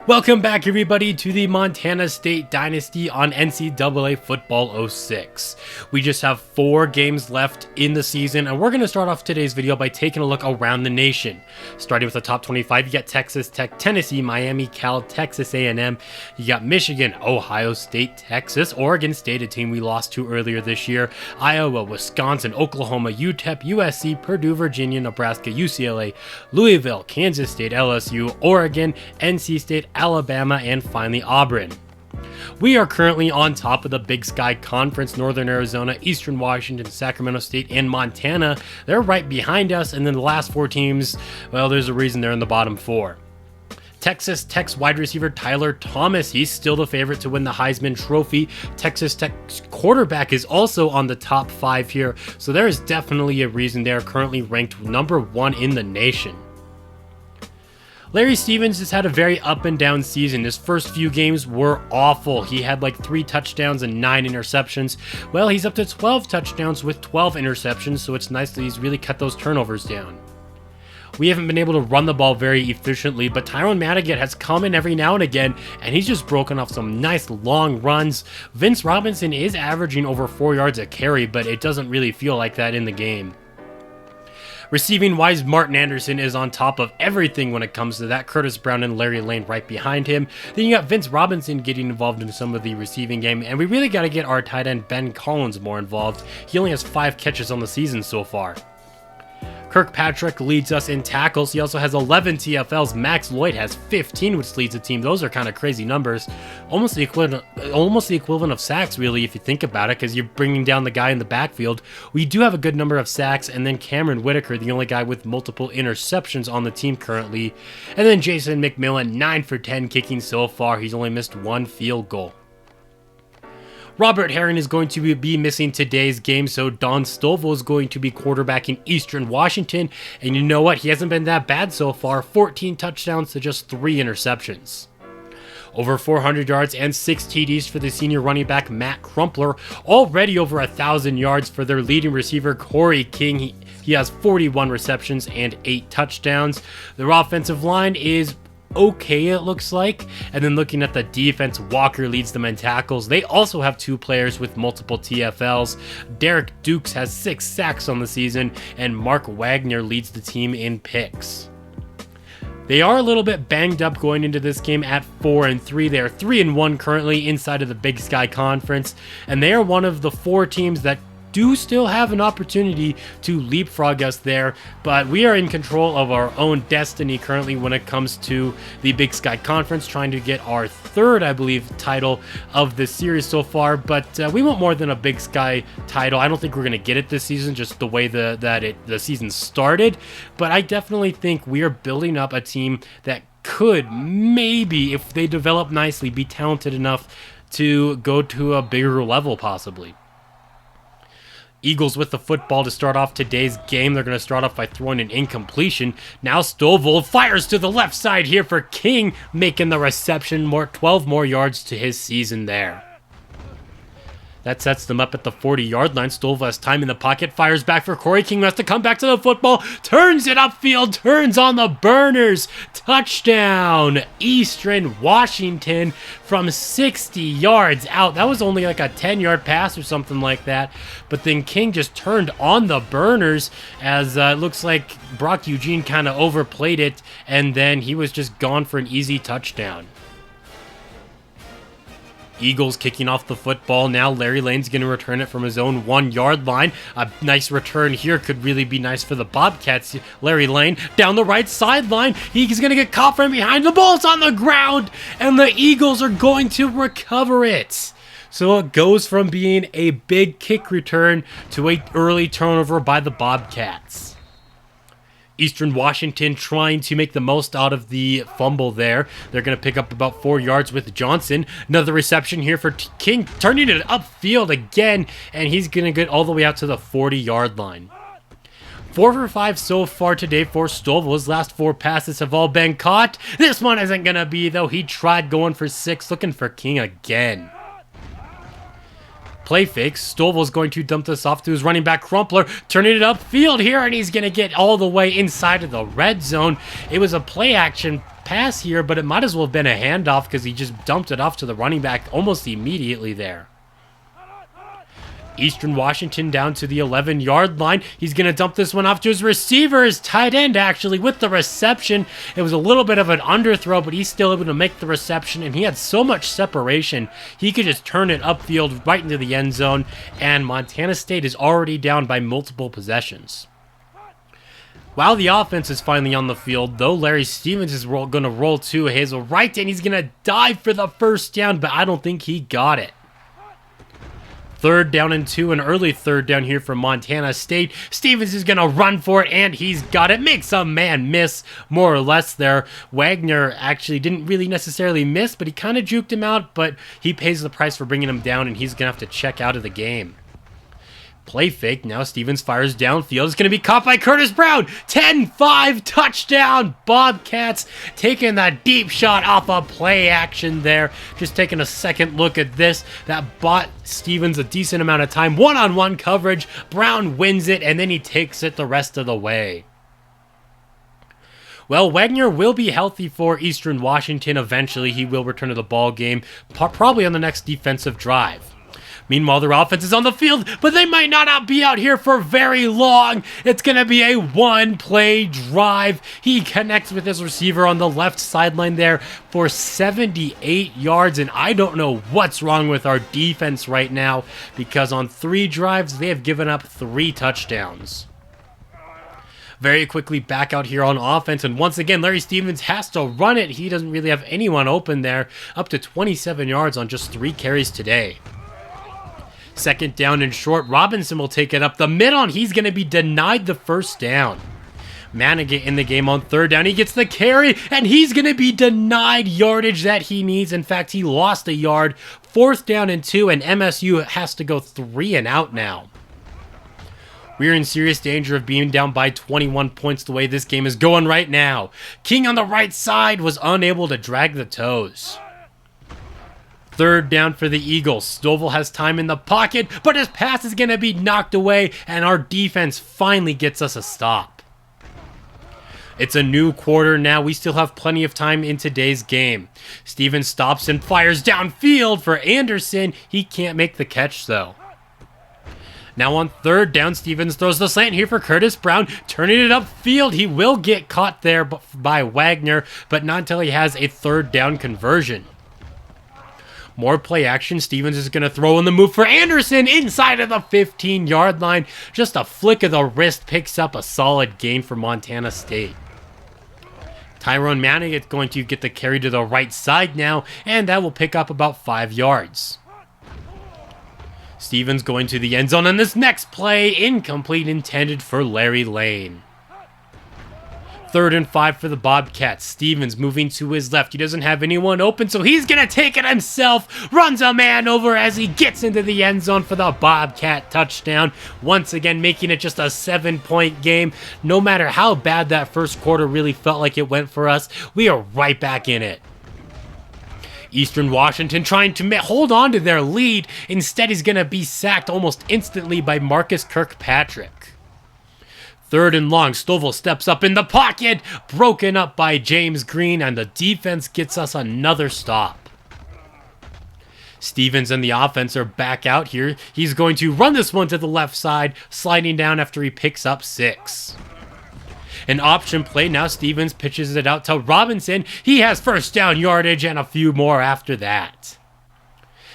Welcome back, everybody, to the Montana State Dynasty on NCAA Football 06. We just have 4 games left in the season, and we're going to start off today's video by taking a look around the nation. Starting with the top 25, you got Texas Tech, Tennessee, Miami, Cal, Texas A&M. You got Michigan, Ohio State, Texas, Oregon State, a team we lost to earlier this year, Iowa, Wisconsin, Oklahoma, UTEP, USC, Purdue, Virginia, Nebraska, UCLA, Louisville, Kansas State, LSU, Oregon, NC State, Alabama, and finally Auburn. We are currently on top of the Big Sky Conference. Northern Arizona, Eastern Washington, Sacramento State, and Montana. They're right behind us, and then the last 4 teams, well, there's a reason they're in the bottom 4. Texas Tech's wide receiver Tyler Thomas, he's still the favorite to win the Heisman Trophy. Texas Tech's quarterback is also on the top 5 here, so there is definitely a reason they are currently ranked number 1 in the nation. Larry Stevens has had a very up and down season. His first few games were awful. He had like 3 touchdowns and 9 interceptions. Well, he's up to 12 touchdowns with 12 interceptions, so it's nice that he's really cut those turnovers down. We haven't been able to run the ball very efficiently, but Tyrone Madigan has come in every now and again, and he's just broken off some nice long runs. Vince Robinson is averaging over 4 yards a carry, but it doesn't really feel like that in the game. Receiving-wise, Martin Anderson is on top of everything when it comes to that. Curtis Brown and Larry Lane right behind him. Then you got Vince Robinson getting involved in some of the receiving game, and we really got to get our tight end Ben Collins more involved. He only has 5 catches on the season so far. Kirkpatrick leads us in tackles. He also has 11 TFLs. Max Lloyd has 15, which leads the team. Those are kind of crazy numbers. Almost the equivalent of sacks, really, if you think about it, because you're bringing down the guy in the backfield. We do have a good number of sacks, and then Cameron Whitaker, the only guy with multiple interceptions on the team currently. And then Jason McMillan, 9 for 10 kicking so far. He's only missed 1 field goal. Robert Herron is going to be missing today's game, so Don Stovall is going to be quarterbacking Eastern Washington. And you know what? He hasn't been that bad so far. 14 touchdowns to just 3 interceptions. Over 400 yards and 6 TDs for the senior running back Matt Crumpler. Already over 1,000 yards for their leading receiver Corey King. He has 41 receptions and 8 touchdowns. Their offensive line is okay, it looks like. And then looking at the defense, Walker leads them in tackles. They also have 2 players with multiple TFLs. Derek Dukes has 6 sacks on the season, and Mark Wagner leads the team in picks. They are a little bit banged up going into this game at 4-3. They are 3-1 currently inside of the Big Sky Conference, and they are one of the 4 teams that do still have an opportunity to leapfrog us there, but we are in control of our own destiny currently when it comes to the Big Sky Conference, trying to get our 3rd, I believe, title of this series so far, but we want more than a Big Sky title. I don't think we're going to get it this season, just the way the season started, but I definitely think we are building up a team that could maybe, if they develop nicely, be talented enough to go to a bigger level possibly. Eagles with the football to start off today's game. They're going to start off by throwing an incompletion. Now Stovall fires to the left side here for King, making the reception. 12 more yards to his season there. That sets them up at the 40-yard line. Stovall has time in the pocket, fires back for Corey King, who has to come back to the football, turns it upfield, turns on the burners. Touchdown, Eastern Washington from 60 yards out. That was only like a 10-yard pass or something like that. But then King just turned on the burners as it looks like Brock Eugene kind of overplayed it, and then he was just gone for an easy touchdown. Eagles kicking off the football. Now Larry Lane's going to return it from his own 1-yard line. A nice return here could really be nice for the Bobcats. Larry Lane down the right sideline. He's going to get caught from behind. The ball's on the ground, and the Eagles are going to recover it. So it goes from being a big kick return to an early turnover by the Bobcats. Eastern Washington trying to make the most out of the fumble there. They're going to pick up about 4 yards with Johnson. Another reception here for King, turning it upfield again, and he's going to get all the way out to the 40-yard line. 4 for 5 so far today for Stovall. His last 4 passes have all been caught. This one isn't going to be, though. He tried going for 6, looking for King again. Play fake. Stovall's going to dump this off to his running back Crumpler, turning it upfield here, and he's going to get all the way inside of the red zone. It was a play action pass here, but it might as well have been a handoff because he just dumped it off to the running back almost immediately there. Eastern Washington down to the 11-yard line. He's going to dump this one off to his receiver, his tight end, actually, with the reception. It was a little bit of an underthrow, but he's still able to make the reception, and he had so much separation, he could just turn it upfield right into the end zone, and Montana State is already down by multiple possessions. While the offense is finally on the field, though, Larry Stevens is going to roll to Hazel right, and he's going to dive for the first down, but I don't think he got it. 3rd down and 2, an early 3rd down here for Montana State. Stevens is going to run for it, and he's got it. Makes a man miss, more or less there. Wagner actually didn't really necessarily miss, but he kind of juked him out, but he pays the price for bringing him down, and he's going to have to check out of the game. Play fake. Now Stevens fires downfield. It's going to be caught by Curtis Brown. 10-5 touchdown. Bobcats taking that deep shot off of play action there. Just taking a second look at this. That bought Stevens a decent amount of time. One-on-one coverage. Brown wins it, and then he takes it the rest of the way. Well, Wagner will be healthy for Eastern Washington eventually. He will return to the ball game, probably on the next defensive drive. Meanwhile, their offense is on the field, but they might not be out here for very long. It's going to be a one-play drive. He connects with his receiver on the left sideline there for 78 yards, and I don't know what's wrong with our defense right now, because on 3 drives, they have given up 3 touchdowns. Very quickly back out here on offense, and once again, Larry Stevens has to run it. He doesn't really have anyone open there. Up to 27 yards on just 3 carries today. 2nd down and short. Robinson will take it up the middle, and he's going to be denied the first down. Manigat in the game on 3rd down. He gets the carry, and he's going to be denied yardage that he needs. In fact, he lost a yard. 4th down and 2, and MSU has to go 3 and out now. We're in serious danger of being down by 21 points the way this game is going right now. King on the right side was unable to drag the toes. 3rd down for the Eagles. Stovall has time in the pocket, but his pass is going to be knocked away, and our defense finally gets us a stop. It's a new quarter now. We still have plenty of time in today's game. Stevens stops and fires downfield for Anderson. He can't make the catch, though. Now on 3rd down, Stevens throws the slant here for Curtis Brown, turning it upfield. He will get caught there by Wagner, but not until he has a 3rd down conversion. More play action. Stevens is going to throw in the move for Anderson inside of the 15-yard line. Just a flick of the wrist picks up a solid gain for Montana State. Tyrone Manning is going to get the carry to the right side now, and that will pick up about 5 yards. Stevens going to the end zone on this next play. Incomplete, intended for Larry Lane. 3rd and 5 for the Bobcats. Stevens moving to his left. He doesn't have anyone open, so he's going to take it himself. Runs a man over as he gets into the end zone for the Bobcat touchdown. Once again, making it just a 7-point game. No matter how bad that first quarter really felt like it went for us, we are right back in it. Eastern Washington trying to hold on to their lead. Instead, he's going to be sacked almost instantly by Marcus Kirkpatrick. 3rd and long. Stovall steps up in the pocket. Broken up by James Green, and the defense gets us another stop. Stevens and the offense are back out here. He's going to run this one to the left side, sliding down after he picks up 6. An option play. Now Stevens pitches it out to Robinson. He has 1st down yardage and a few more after that.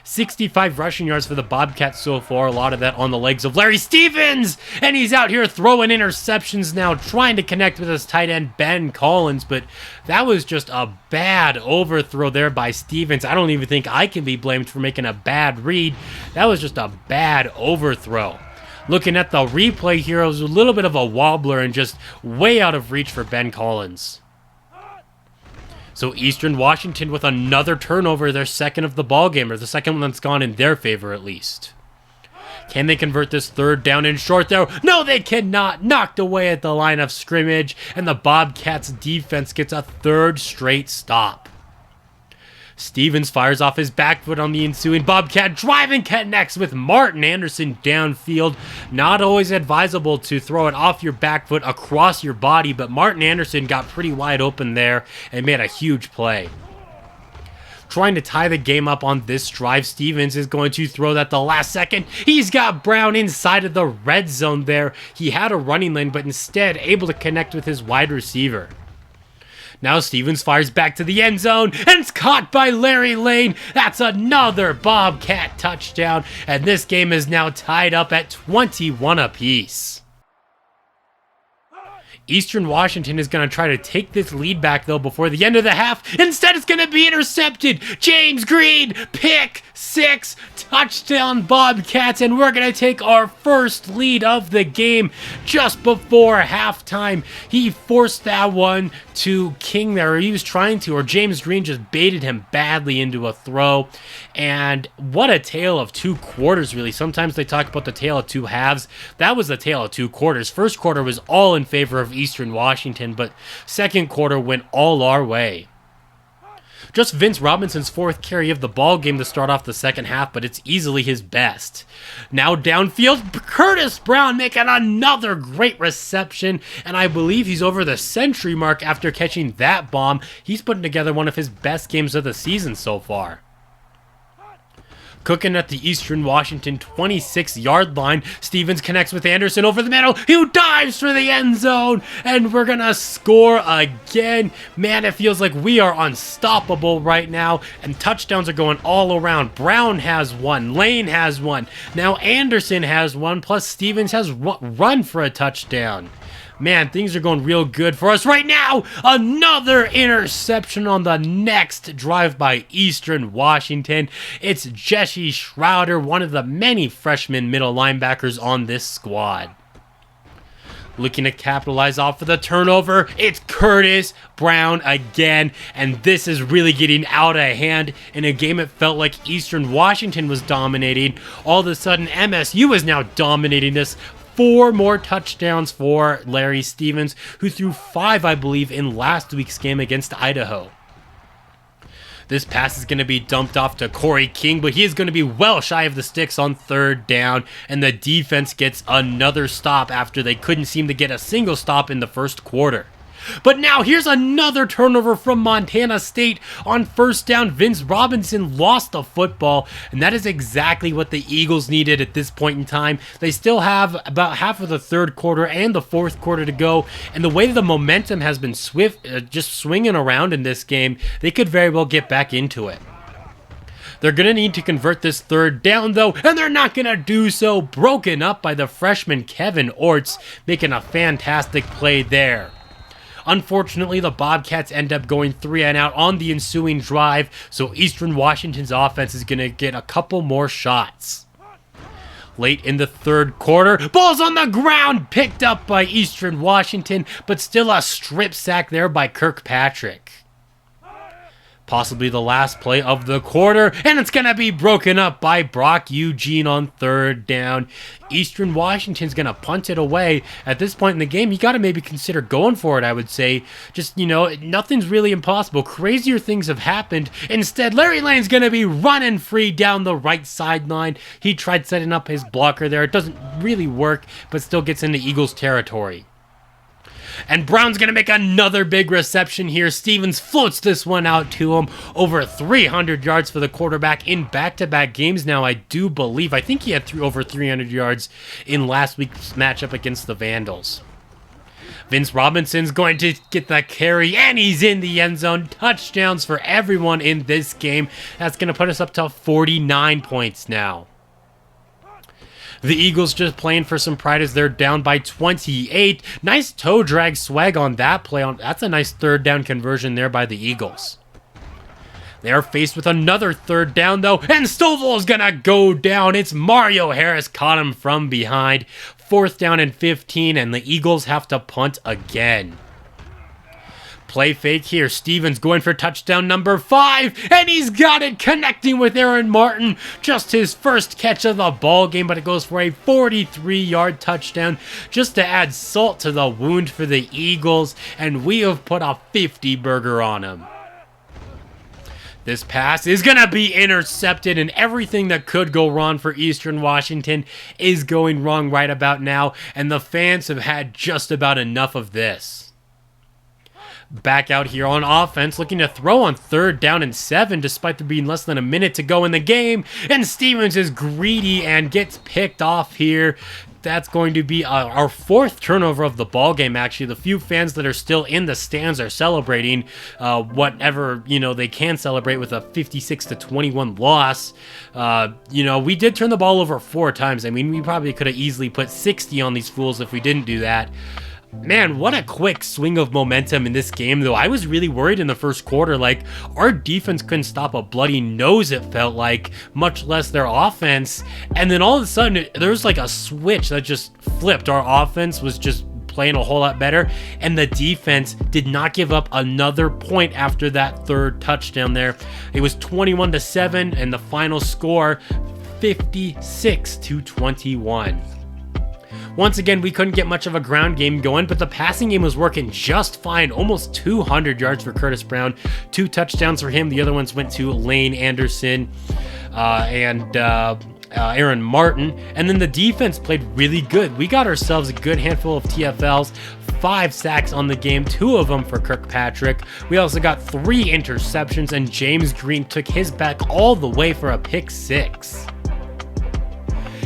65 rushing yards for the Bobcats so far. A lot of that on the legs of Larry Stevens. And he's out here throwing interceptions now, trying to connect with his tight end, Ben Collins. But that was just a bad overthrow there by Stevens. I don't even think I can be blamed for making a bad read. That was just a bad overthrow. Looking at the replay here, it was a little bit of a wobbler and just way out of reach for Ben Collins. So Eastern Washington with another turnover, their 2nd of the ball game, or the 2nd one that's gone in their favor at least. Can they convert this 3rd down and short there? No, they cannot. Knocked away at the line of scrimmage, and the Bobcats defense gets a 3rd straight stop. Stevens fires off his back foot on the ensuing Bobcat drive and connects with Martin Anderson downfield. Not always advisable to throw it off your back foot across your body, but Martin Anderson got pretty wide open there and made a huge play. Trying to tie the game up on this drive, Stevens is going to throw that the last second. He's got Brown inside of the red zone there. He had a running lane, but instead able to connect with his wide receiver. Now Stevens fires back to the end zone, and it's caught by Larry Lane. That's another Bobcat touchdown, and this game is now tied up at 21 apiece. Eastern Washington is going to try to take this lead back, though, before the end of the half. Instead, it's going to be intercepted. James Green, pick six, touchdown Bobcats, and we're going to take our first lead of the game just before halftime. He forced that one to King there, or he was trying to, or James Green just baited him badly into a throw. And what a tale of two quarters, really. Sometimes they talk about the tale of two halves. That was the tale of two quarters. First quarter was all in favor of Eastern Washington, but second quarter went all our way. Just Vince Robinson's fourth carry of the ball game to start off the second half, but it's easily his best. Now downfield, Curtis Brown making another great reception, and I believe he's over the century mark after catching that bomb. He's putting together one of his best games of the season so far. Cooking at the Eastern Washington 26-yard line. Stevens connects with Anderson over the middle, who dives for the end zone, and we're gonna score again. Man, it feels like we are unstoppable right now, and touchdowns are going all around. Brown has one, Lane has one, now Anderson has one, plus Stevens has run for a touchdown. Man, things are going real good for us right now. Another interception on the next drive by Eastern Washington. It's Jesse Schroeder, one of the many freshman middle linebackers on this squad. Looking to capitalize off of the turnover, it's Curtis Brown again, and this is really getting out of hand. In a game it felt like Eastern Washington was dominating, all of a sudden MSU is now dominating this. 4 more touchdowns for Larry Stevens, who threw 5, I believe, in last week's game against Idaho. This pass is going to be dumped off to Corey King, but he is going to be well shy of the sticks on third down, and the defense gets another stop after they couldn't seem to get a single stop in the first quarter. But now here's another turnover from Montana State. On first down, Vince Robinson lost the football, and that is exactly what the Eagles needed at this point in time. They still have about half of the third quarter and the fourth quarter to go, and the way the momentum has been just swinging around in this game, they could very well get back into it. They're going to need to convert this third down, though, and they're not going to do so. Broken up by the freshman Kevin Orts, making a fantastic play there. Unfortunately, the Bobcats end up going 3 and out on the ensuing drive, so Eastern Washington's offense is going to get a couple more shots. Late in the third quarter, ball's on the ground, picked up by Eastern Washington, but still a strip sack there by Kirkpatrick. Possibly the last play of the quarter, and it's going to be broken up by Brock Eugene on third down. Eastern Washington's going to punt it away. At this point in the game, you got to maybe consider going for it, I would say. Just, nothing's really impossible. Crazier things have happened. Instead, Larry Lane's going to be running free down the right sideline. He tried setting up his blocker there. It doesn't really work, but still gets into Eagles territory. And Brown's going to make another big reception here. Stevens floats this one out to him. Over 300 yards for the quarterback in back-to-back games now, I do believe. I think he had over 300 yards in last week's matchup against the Vandals. Vince Robinson's going to get the carry, and he's in the end zone. Touchdowns for everyone in this game. That's going to put us up to 49 points now. The Eagles just playing for some pride as they're down by 28. Nice toe drag swag on that play. That's a nice third down conversion there by the Eagles. They are faced with another third down, though, and Stovall's gonna go down. It's Mario Harris caught him from behind. 4th down and 15, and the Eagles have to punt again. Play fake here. Stevens going for touchdown number 5, and he's got it, connecting with Aaron Martin. Just his first catch of the ball game, but it goes for a 43-yard touchdown just to add salt to the wound for the Eagles, and we have put a 50-burger on him. This pass is going to be intercepted, and everything that could go wrong for Eastern Washington is going wrong right about now, and the fans have had just about enough of this. Back out here on offense, looking to throw on 3rd down and 7 despite there being less than a minute to go in the game, and Stevens is greedy and gets picked off here. That's going to be our 4th turnover of the ball game. Actually, the few fans that are still in the stands are celebrating whatever they can celebrate with a 56-21 loss. We did turn the ball over 4 times. I mean, we probably could have easily put 60 on these fools if we didn't do that. Man, what a quick swing of momentum in this game, though. I was really worried in the first quarter. Like, our defense couldn't stop a bloody nose, it felt like, much less their offense. And then all of a sudden, there was like a switch that just flipped. Our offense was just playing a whole lot better, and the defense did not give up another point after that 3rd touchdown there. It was 21-7, and the final score, 56-21. Once again, we couldn't get much of a ground game going, but the passing game was working just fine. Almost 200 yards for Curtis Brown, 2 touchdowns for him. The other ones went to Lane Anderson and Aaron Martin. And then the defense played really good. We got ourselves a good handful of TFLs, 5 sacks on the game, 2 of them for Kirkpatrick. We also got 3 interceptions, and James Green took his back all the way for a pick 6.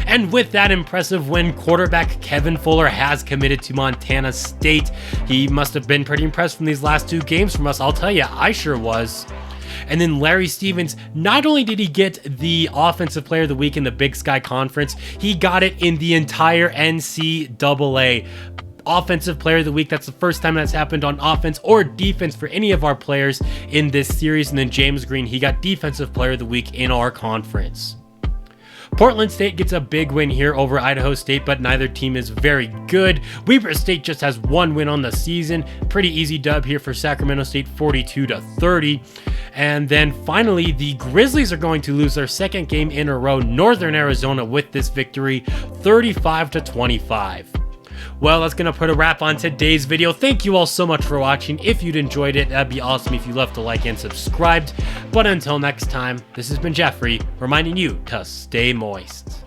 And with that impressive win, quarterback Kevin Fuller has committed to Montana State. He must have been pretty impressed from these last 2 games from us. I'll tell you, I sure was. And then Larry Stevens, not only did he get the Offensive Player of the Week in the Big Sky Conference, he got it in the entire NCAA. Offensive Player of the Week. That's the first time that's happened on offense or defense for any of our players in this series. And then James Green, he got Defensive Player of the Week in our conference. Portland State gets a big win here over Idaho State, but neither team is very good. Weber State just has 1 win on the season. Pretty easy dub here for Sacramento State, 42-30. And then finally, the Grizzlies are going to lose their 2nd game in a row, Northern Arizona, with this victory, 35-25. Well, that's going to put a wrap on today's video. Thank you all so much for watching. If you'd enjoyed it, that'd be awesome if you left a like and subscribed. But until next time, this has been Jeffrey, reminding you to stay moist.